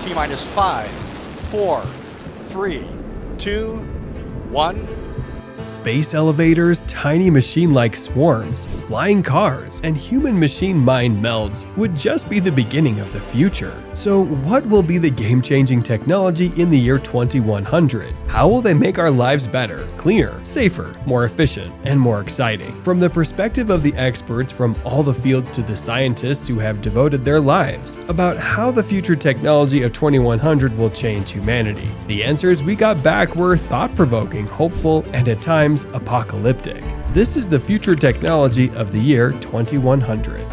T-minus 5, 4, 3, 2, 1. Space elevators, tiny machine-like swarms, flying cars, and human-machine mind melds would just be the beginning of the future. So what will be the game-changing technology in the year 2100? How will they make our lives better, cleaner, safer, more efficient, and more exciting? From the perspective of the experts from all the fields to the scientists who have devoted their lives about how the future technology of 2100 will change humanity. The answers we got back were thought-provoking, hopeful, and at times apocalyptic. This is the future technology of the year 2100.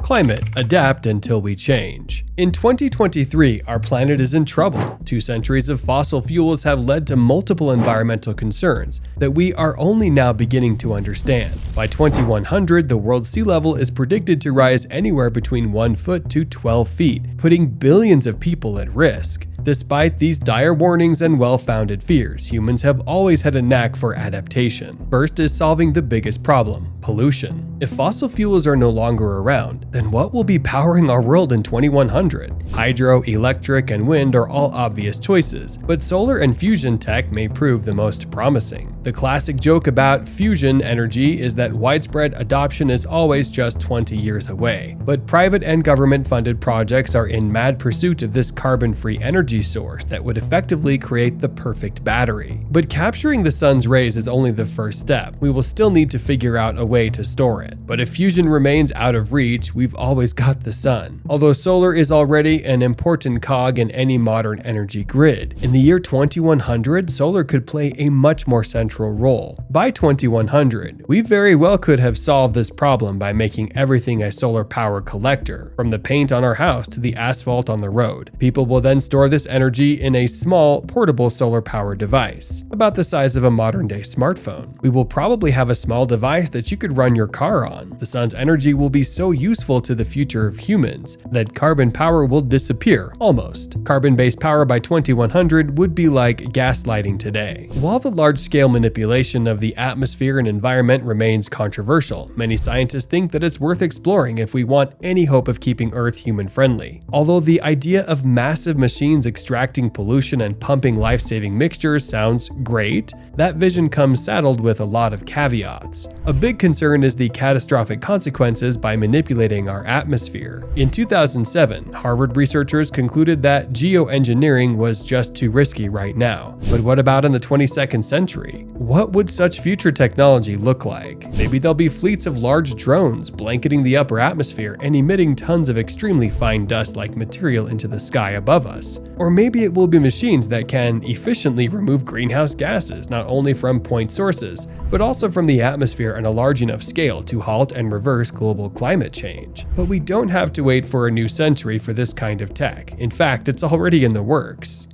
Climate, adapt until we change. In 2023, our planet is in trouble. 2 centuries of fossil fuels have led to multiple environmental concerns that we are only now beginning to understand. By 2100, the world's sea level is predicted to rise anywhere between 1 foot to 12 feet, putting billions of people at risk. Despite these dire warnings and well-founded fears, humans have always had a knack for adaptation. First is solving the biggest problem: pollution. If fossil fuels are no longer around, then what will be powering our world in 2100? Hydro, electric, and wind are all obvious choices, but solar and fusion tech may prove the most promising. The classic joke about fusion energy is that widespread adoption is always just 20 years away, but private and government-funded projects are in mad pursuit of this carbon-free energy source that would effectively create the perfect battery. But capturing the sun's rays is only the first step. We will still need to figure out a way to store it. But if fusion remains out of reach, we've always got the sun. Although solar is already an important cog in any modern energy grid, in the year 2100, solar could play a much more central role. By 2100, we very well could have solved this problem by making everything a solar power collector, from the paint on our house to the asphalt on the road. People will then store this energy in a small, portable solar power device, about the size of a modern-day smartphone. We will probably have a small device that you could run your car on. The sun's energy will be so useful to the future of humans that carbon power will disappear, almost. Carbon-based power by 2100 would be like gaslighting today. While the large-scale manipulation of the atmosphere and environment remains controversial, many scientists think that it's worth exploring if we want any hope of keeping Earth human-friendly. Although the idea of massive machines extracting pollution and pumping life-saving mixtures sounds great, that vision comes saddled with a lot of caveats. A big concern is the catastrophic consequences by manipulating our atmosphere. In 2007, Harvard researchers concluded that geoengineering was just too risky right now. But what about in the 22nd century? What would such future technology look like? Maybe there'll be fleets of large drones blanketing the upper atmosphere and emitting tons of extremely fine dust-like material into the sky above us. Or maybe it will be machines that can efficiently remove greenhouse gases, not only from point sources, but also from the atmosphere on a large enough scale to halt and reverse global climate change. But we don't have to wait for a new century for this kind of tech. In fact, it's already in the works.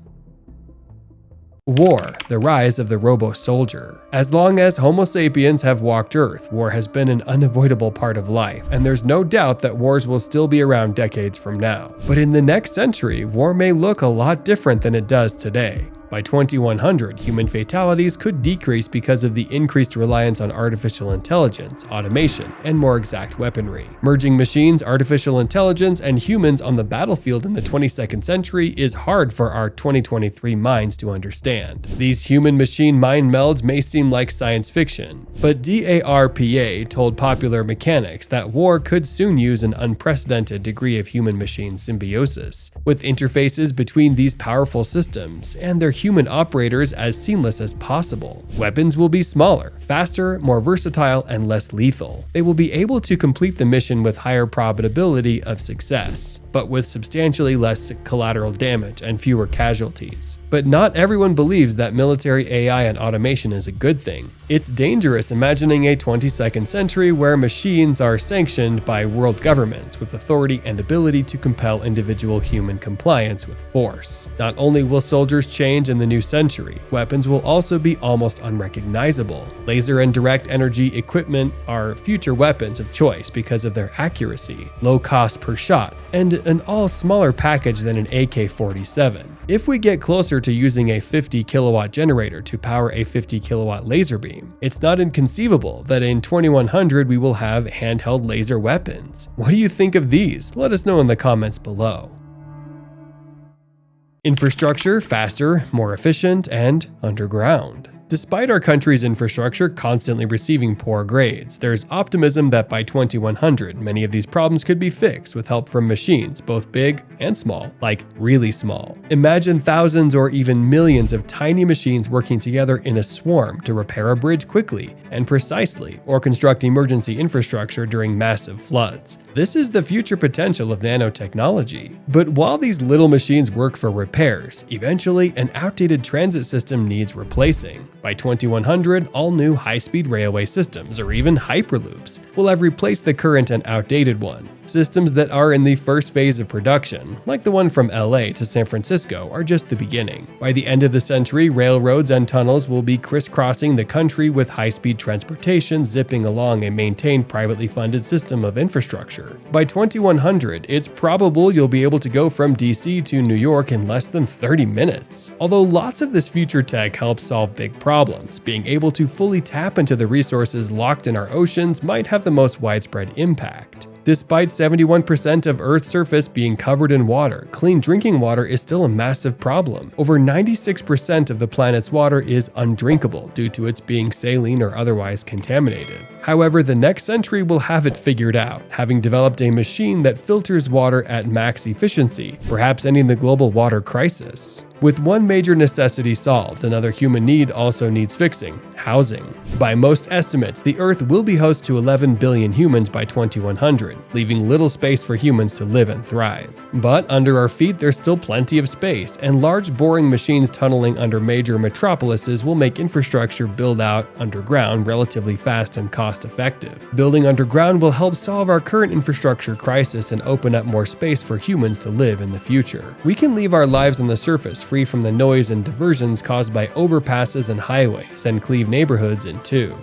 War, the rise of the Robo-Soldier. As long as Homo sapiens have walked Earth, war has been an unavoidable part of life, and there's no doubt that wars will still be around decades from now. But in the next century, war may look a lot different than it does today. By 2100, human fatalities could decrease because of the increased reliance on artificial intelligence, automation, and more exact weaponry. Merging machines, artificial intelligence, and humans on the battlefield in the 22nd century is hard for our 2023 minds to understand. These human-machine mind melds may seem like science fiction, but DARPA told Popular Mechanics that war could soon use an unprecedented degree of human-machine symbiosis, with interfaces between these powerful systems and their human operators as seamless as possible. Weapons will be smaller, faster, more versatile, and less lethal. They will be able to complete the mission with higher probability of success, but with substantially less collateral damage and fewer casualties. But not everyone believes that military AI and automation is a good thing. It's dangerous imagining a 22nd century where machines are sanctioned by world governments with authority and ability to compel individual human compliance with force. Not only will soldiers change change in the new century, weapons will also be almost unrecognizable. Laser and direct energy equipment are future weapons of choice because of their accuracy, low cost per shot, and an all smaller package than an AK-47. If we get closer to using a 50 kilowatt generator to power a 50 kilowatt laser beam, it's not inconceivable that in 2100 we will have handheld laser weapons. What do you think of these? Let us know in the comments below. Infrastructure faster, more efficient, and underground. Despite our country's infrastructure constantly receiving poor grades, there's optimism that by 2100, many of these problems could be fixed with help from machines, both big and small, like really small. Imagine thousands or even millions of tiny machines working together in a swarm to repair a bridge quickly and precisely, or construct emergency infrastructure during massive floods. This is the future potential of nanotechnology. But while these little machines work for repairs, eventually an outdated transit system needs replacing. By 2100, all new high-speed railway systems, or even hyperloops, will have replaced the current and outdated one. Systems that are in the first phase of production, like the one from LA to San Francisco, are just the beginning. By the end of the century, railroads and tunnels will be crisscrossing the country with high-speed transportation zipping along a maintained privately funded system of infrastructure. By 2100, it's probable you'll be able to go from DC to New York in less than 30 minutes. Although lots of this future tech helps solve big problems, being able to fully tap into the resources locked in our oceans might have the most widespread impact. Despite 71% of Earth's surface being covered in water, clean drinking water is still a massive problem. Over 96% of the planet's water is undrinkable due to its being saline or otherwise contaminated. However, the next century will have it figured out, having developed a machine that filters water at max efficiency, perhaps ending the global water crisis. With one major necessity solved, another human need also needs fixing: housing. By most estimates, the Earth will be host to 11 billion humans by 2100, leaving little space for humans to live and thrive. But under our feet, there's still plenty of space, and large boring machines tunneling under major metropolises will make infrastructure build out underground relatively fast and cost-effective. Building underground will help solve our current infrastructure crisis and open up more space for humans to live in the future. We can leave our lives on the surface free from the noise and diversions caused by overpasses and highways, and cleave neighborhoods in two.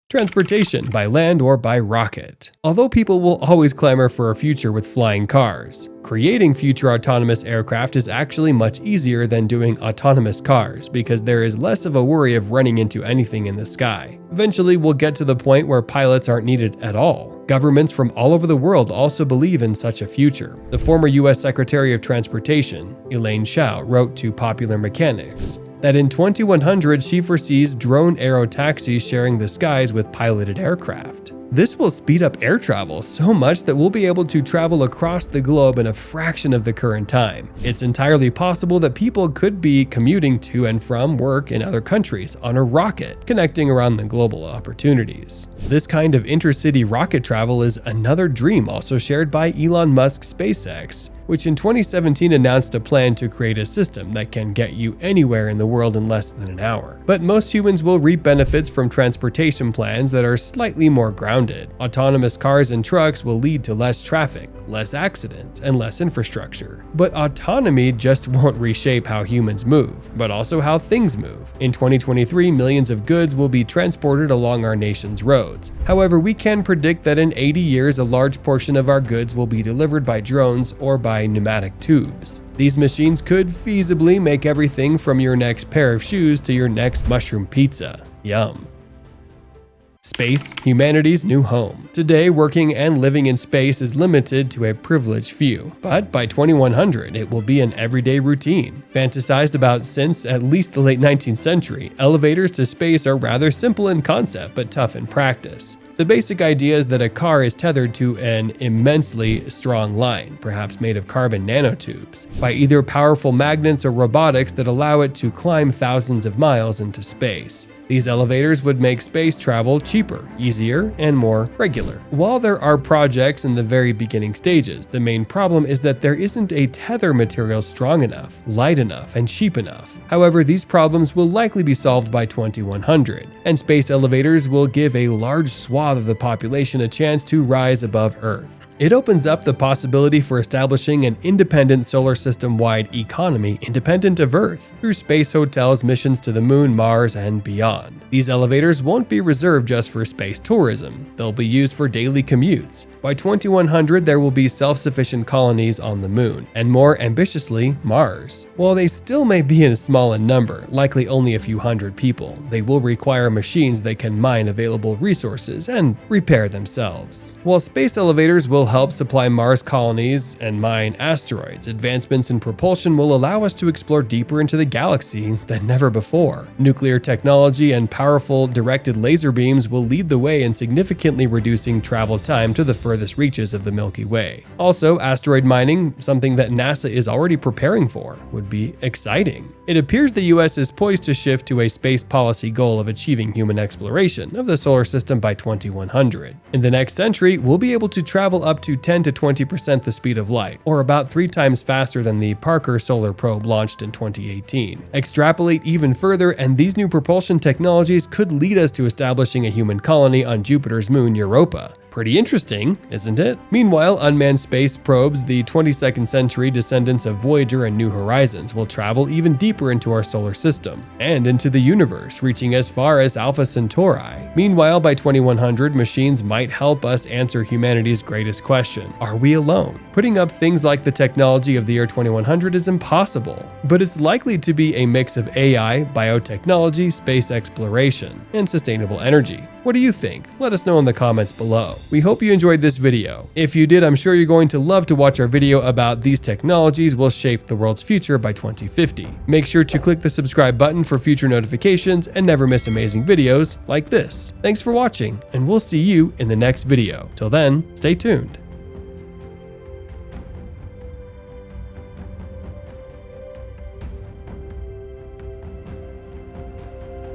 Transportation by land or by rocket. Although people will always clamor for a future with flying cars, creating future autonomous aircraft is actually much easier than doing autonomous cars because there is less of a worry of running into anything in the sky. Eventually, we'll get to the point where pilots aren't needed at all. Governments from all over the world also believe in such a future. The former US Secretary of Transportation, Elaine Chao, wrote to Popular Mechanics that in 2100 she foresees drone aero taxis sharing the skies with piloted aircraft. This will speed up air travel so much that we'll be able to travel across the globe in a fraction of the current time. It's entirely possible that people could be commuting to and from work in other countries on a rocket, connecting around the global opportunities. This kind of intercity rocket travel is another dream also shared by Elon Musk's SpaceX, which in 2017 announced a plan to create a system that can get you anywhere in the world in less than an hour. But most humans will reap benefits from transportation plans that are slightly more grounded. Autonomous cars and trucks will lead to less traffic, less accidents, and less infrastructure. But autonomy just won't reshape how humans move, but also how things move. In 2023, millions of goods will be transported along our nation's roads. However, we can predict that in 80 years, a large portion of our goods will be delivered by drones or by pneumatic tubes. These machines could feasibly make everything from your next pair of shoes to your next mushroom pizza. Yum. Space, humanity's new home. Today, working and living in space is limited to a privileged few, but by 2100, it will be an everyday routine. Fantasized about since at least the late 19th century, elevators to space are rather simple in concept but tough in practice. The basic idea is that a car is tethered to an immensely strong line, perhaps made of carbon nanotubes, by either powerful magnets or robotics that allow it to climb thousands of miles into space. These elevators would make space travel cheaper, easier, and more regular. While there are projects in the very beginning stages, the main problem is that there isn't a tether material strong enough, light enough, and cheap enough. However, these problems will likely be solved by 2100, and space elevators will give a large swath of the population a chance to rise above Earth. It opens up the possibility for establishing an independent solar system-wide economy independent of Earth through space hotels, missions to the Moon, Mars, and beyond. These elevators won't be reserved just for space tourism. They'll be used for daily commutes. By 2100, there will be self-sufficient colonies on the Moon, and more ambitiously, Mars. While they still may be in small in number, likely only a few hundred people, they will require machines that can mine available resources and repair themselves. While space elevators will help supply Mars colonies and mine asteroids, advancements in propulsion will allow us to explore deeper into the galaxy than never before. Nuclear technology and powerful directed laser beams will lead the way in significantly reducing travel time to the furthest reaches of the Milky Way. Also, asteroid mining, something that NASA is already preparing for, would be exciting. It appears the US is poised to shift to a space policy goal of achieving human exploration of the solar system by 2100. In the next century, we'll be able to travel up to 10 to 20% the speed of light, or about 3 times faster than the Parker Solar Probe launched in 2018. Extrapolate even further, and these new propulsion technologies could lead us to establishing a human colony on Jupiter's moon Europa. Pretty interesting, isn't it? Meanwhile, unmanned space probes, the 22nd century descendants of Voyager and New Horizons, will travel even deeper into our solar system and into the universe, reaching as far as Alpha Centauri. Meanwhile, by 2100, machines might help us answer humanity's greatest question: are we alone? Putting up things like the technology of the year 2100 is impossible, but it's likely to be a mix of AI, biotechnology, space exploration, and sustainable energy. What do you think? Let us know in the comments below. We hope you enjoyed this video. If you did, I'm sure you're going to love to watch our video about these technologies will shape the world's future by 2050. Make sure to click the subscribe button for future notifications and never miss amazing videos like this. Thanks for watching, and we'll see you in the next video. Till then, stay tuned.